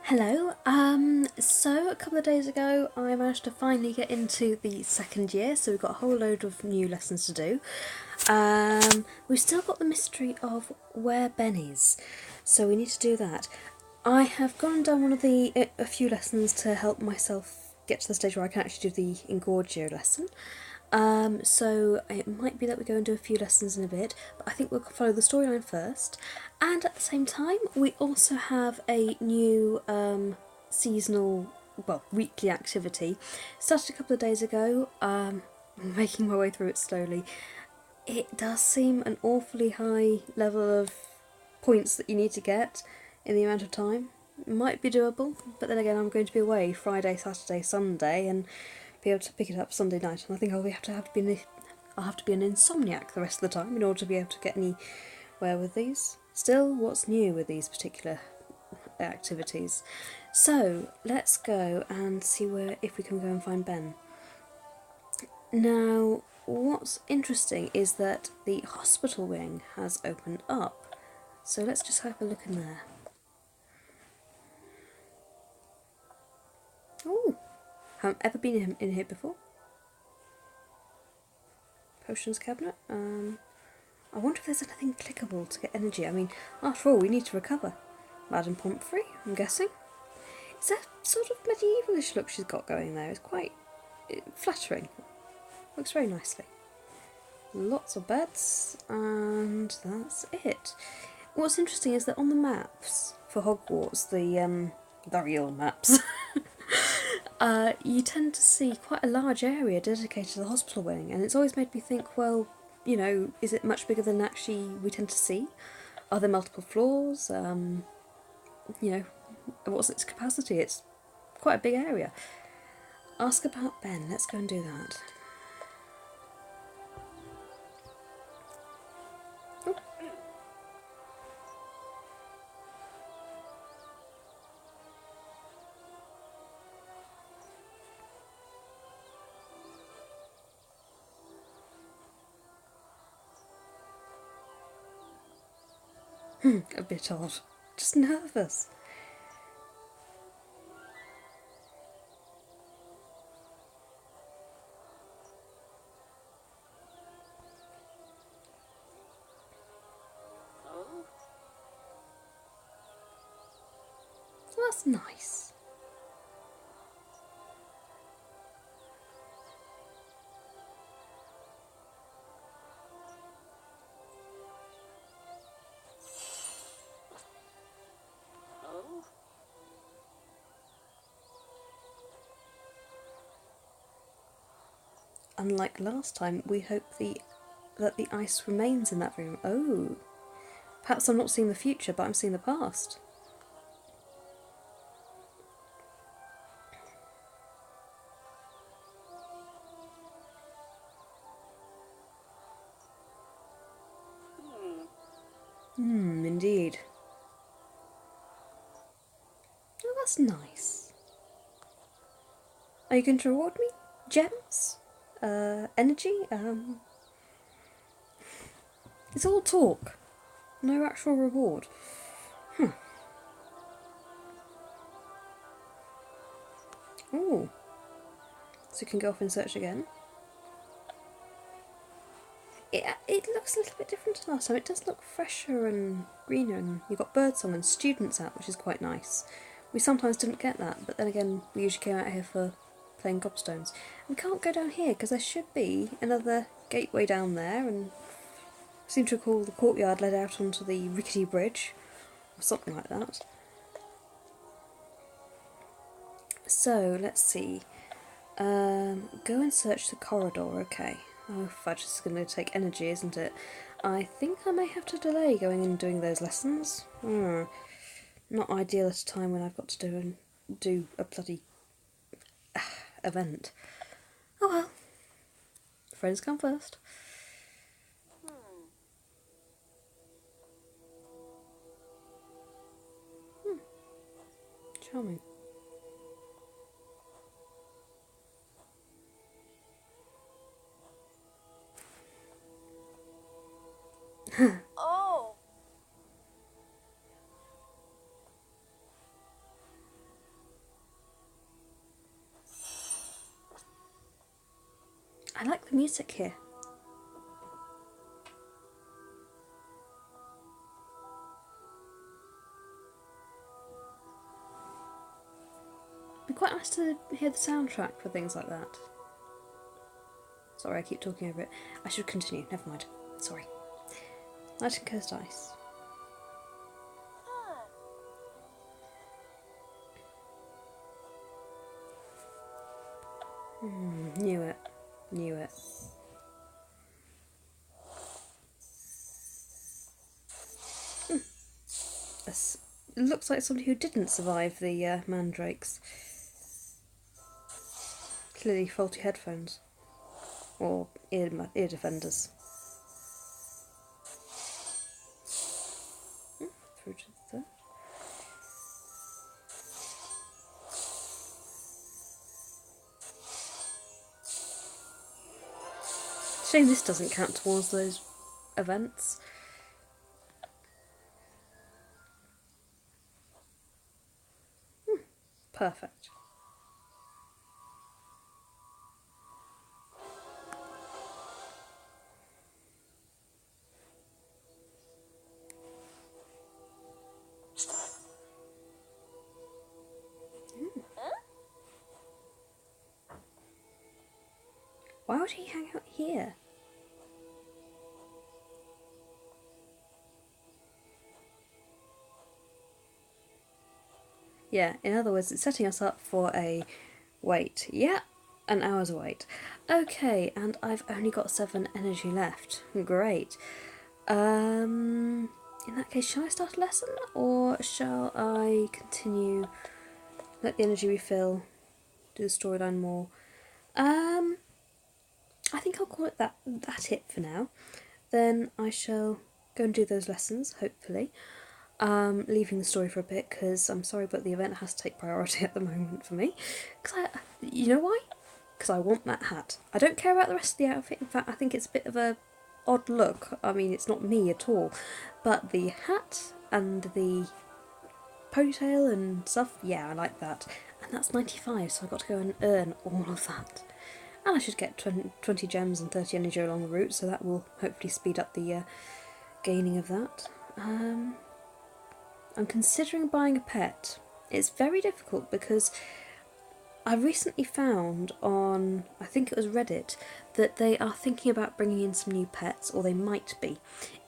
Hello. So a couple of days ago I managed to finally get into the second year, so we've got a whole load of new lessons to do. We've still got the mystery of where Ben is, so we need to do that. I have gone and done a few lessons to help myself get to the stage where I can actually do the Engorgio lesson. So it might be that we go and do a few lessons in a bit, but I think we'll follow the storyline first. And at the same time, we also have a new seasonal, well, weekly activity. Started a couple of days ago. Making my way through it slowly. It does seem an awfully high level of points that you need to get in the amount of time. It might be doable, but then again, I'm going to be away Friday, Saturday, Sunday, and be able to pick it up Sunday night. And I think I'll have to be an insomniac the rest of the time in order to be able to get anywhere with these. Still, what's new with these particular activities? So let's go and see if we can go and find Ben. Now, what's interesting is that the hospital wing has opened up. So let's just have a look in there. Oh, haven't ever been in here before. Potions cabinet. I wonder if there's anything clickable to get energy. I mean, after all, we need to recover. Madame Pomfrey, I'm guessing. It's that sort of medievalish look she's got going there. It's quite flattering. Looks very nicely. Lots of beds, and that's it. What's interesting is that on the maps for Hogwarts, the real maps, you tend to see quite a large area dedicated to the hospital wing, and it's always made me think, well, is it much bigger than actually we tend to see? Are there multiple floors? What's its capacity? It's quite a big area. Ask about Ben. Let's go and do that. A bit odd. Just nervous. Well, that's nice. Unlike last time, we hope that the ice remains in that room. Oh, perhaps I'm not seeing the future, but I'm seeing the past. Indeed. Oh, that's nice. Are you going to reward me? Gems? Energy? It's all talk. No actual reward. Oh. So you can go off and search again. It looks a little bit different to last time. It does look fresher and greener, and you've got birdsong and students out, which is quite nice. We sometimes didn't get that, but then again, we usually came out here for playing gobstones. We can't go down here because there should be another gateway down there, and I seem to recall the courtyard led out onto the rickety bridge, or something like that. So, let's see. Go and search the corridor, okay. Oh, fudge, this is going to take energy, isn't it? I think I may have to delay going and doing those lessons. Not ideal at a time when I've got to do a bloody event. Oh well. Friends come first. Charming. Oh, I like the music here. It'd be quite nice to hear the soundtrack for things like that. Sorry, I keep talking over it. I should continue. Never mind. Sorry. Light and cursed ice. Knew it. Knew it. It looks like somebody who didn't survive the mandrakes. Clearly faulty headphones. Or ear defenders. Through to the third. Shame this doesn't count towards those events. Perfect. Why would he hang out here? Yeah, in other words, it's setting us up for a wait. Yeah, an hour's wait. Okay, and I've only got 7 energy left. Great. In that case, shall I start a lesson, or shall I continue, let the energy refill, do the storyline more? I think I'll call it that it for now. Then I shall go and do those lessons, hopefully. Leaving the story for a bit, because I'm sorry, but the event has to take priority at the moment for me. You know why? Because I want that hat. I don't care about the rest of the outfit. In fact, I think it's a bit of a odd look. I mean, it's not me at all. But the hat and the ponytail and stuff, yeah, I like that. And that's 95, so I've got to go and earn all of that. And I should get 20 gems and 30 energy along the route, so that will hopefully speed up the gaining of that. I'm considering buying a pet. It's very difficult because I recently found on, I think it was Reddit, that they are thinking about bringing in some new pets, or they might be,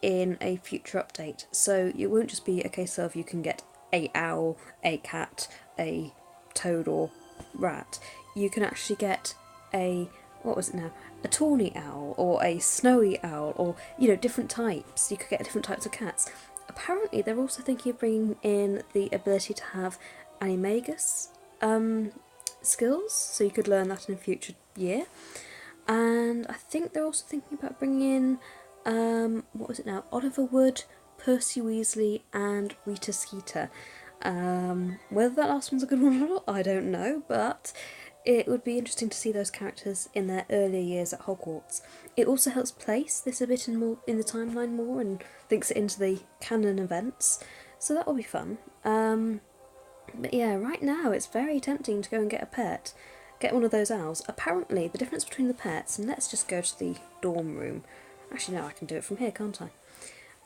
in a future update. So it won't just be a case of you can get a owl, a cat, a toad or rat. You can actually get a, what was it now, a tawny owl or a snowy owl, or, you know, different types. You could get different types of cats. Apparently they're also thinking of bringing in the ability to have animagus skills, so you could learn that in a future year. And I think they're also thinking about bringing in, what was it now, Oliver Wood, Percy Weasley and Rita Skeeter. Whether that last one's a good one or not, I don't know, but it would be interesting to see those characters in their earlier years at Hogwarts. It also helps place this a bit in the timeline more and links it into the canon events, so that will be fun. But yeah, right now it's very tempting to go and get a pet. Get one of those owls. Apparently the difference between the pets, and let's just go to the dorm room. Actually no, I can do it from here, can't I?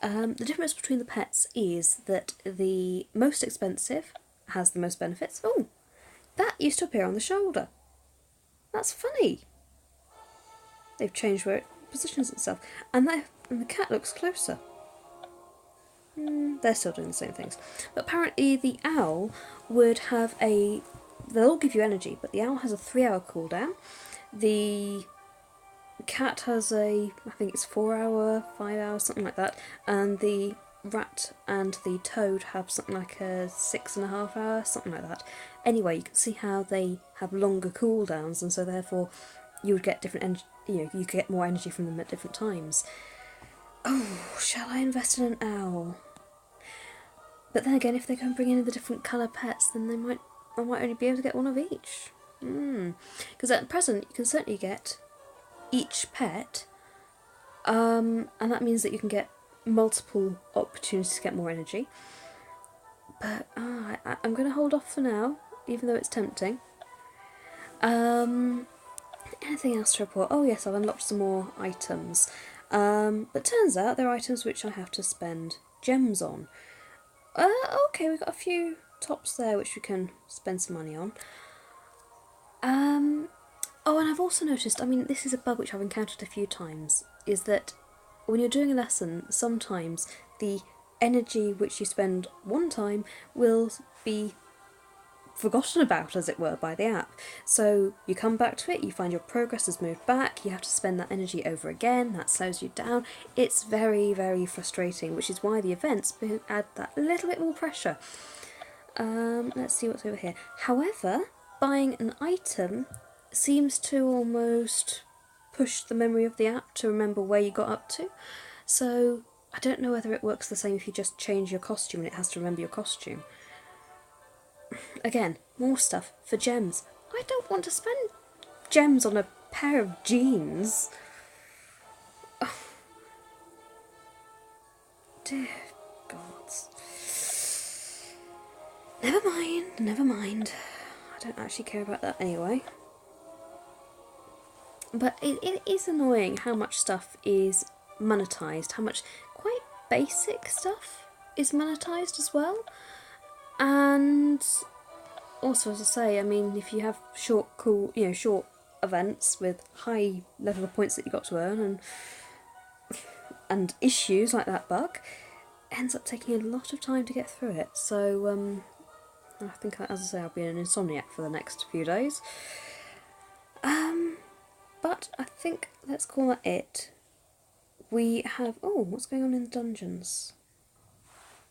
The difference between the pets is that the most expensive has the most benefits. Oh, that used to appear on the shoulder. That's funny. They've changed where it positions itself. And the cat looks closer. They're still doing the same things. But apparently the owl would have a... They'll all give you energy, but the owl has a 3-hour cooldown. The cat has a, I think it's 4-hour, 5 hours, something like that. And the rat and the toad have something like a 6.5 hours, something like that. Anyway, you can see how they have longer cooldowns, and so therefore you would get different energy. You know, you could get more energy from them at different times. Oh, shall I invest in an owl? But then again, if they can bring in the different colour pets, then I might only be able to get one of each. Because at present, you can certainly get each pet, and that means that you can get multiple opportunities to get more energy. But I'm going to hold off for now, even though it's tempting. Anything else to report? Oh yes, I've unlocked some more items. But turns out there are items which I have to spend gems on. Okay, we've got a few tops there which we can spend some money on. Oh, and I've also noticed, I mean, this is a bug which I've encountered a few times, is that when you're doing a lesson, sometimes the energy which you spend one time will be forgotten about, as it were, by the app. So you come back to it, you find your progress has moved back, you have to spend that energy over again, that slows you down. It's very, very frustrating, which is why the events add that little bit more pressure. Let's see what's over here. However, buying an item seems to almost push the memory of the app to remember where you got up to. So I don't know whether it works the same if you just change your costume and it has to remember your costume. Again, more stuff for gems. I don't want to spend gems on a pair of jeans. Oh, dear gods. Never mind, never mind. I don't actually care about that anyway. But it is annoying how much stuff is monetised, how much quite basic stuff is monetised as well. And also, as I say, I mean, if you have short events with high level of points that you got to earn and issues like that bug, it ends up taking a lot of time to get through it. So I think, as I say, I'll be an insomniac for the next few days. But I think let's call that it. We have... Oh, what's going on in the dungeons?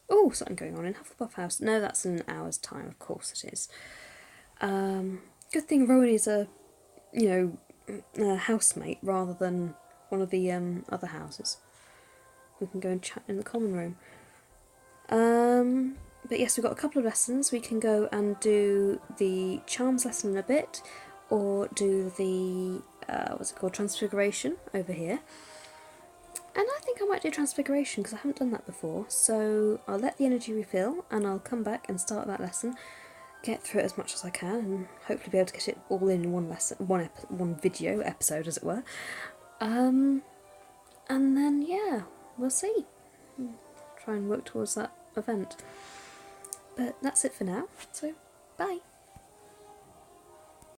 Oh, something going on in Hufflepuff House. No, that's in an hour's time, of course it is. Good thing Rowan is a housemate rather than one of the other houses. We can go and chat in the common room. But yes, we've got a couple of lessons. We can go and do the charms lesson in a bit, or do the Transfiguration over here. And I think I might do Transfiguration because I haven't done that before. So I'll let the energy refill and I'll come back and start that lesson, get through it as much as I can, and hopefully be able to get it all in one lesson, one video episode, as it were. And then yeah, we'll see. Try and work towards that event. But that's it for now. So bye.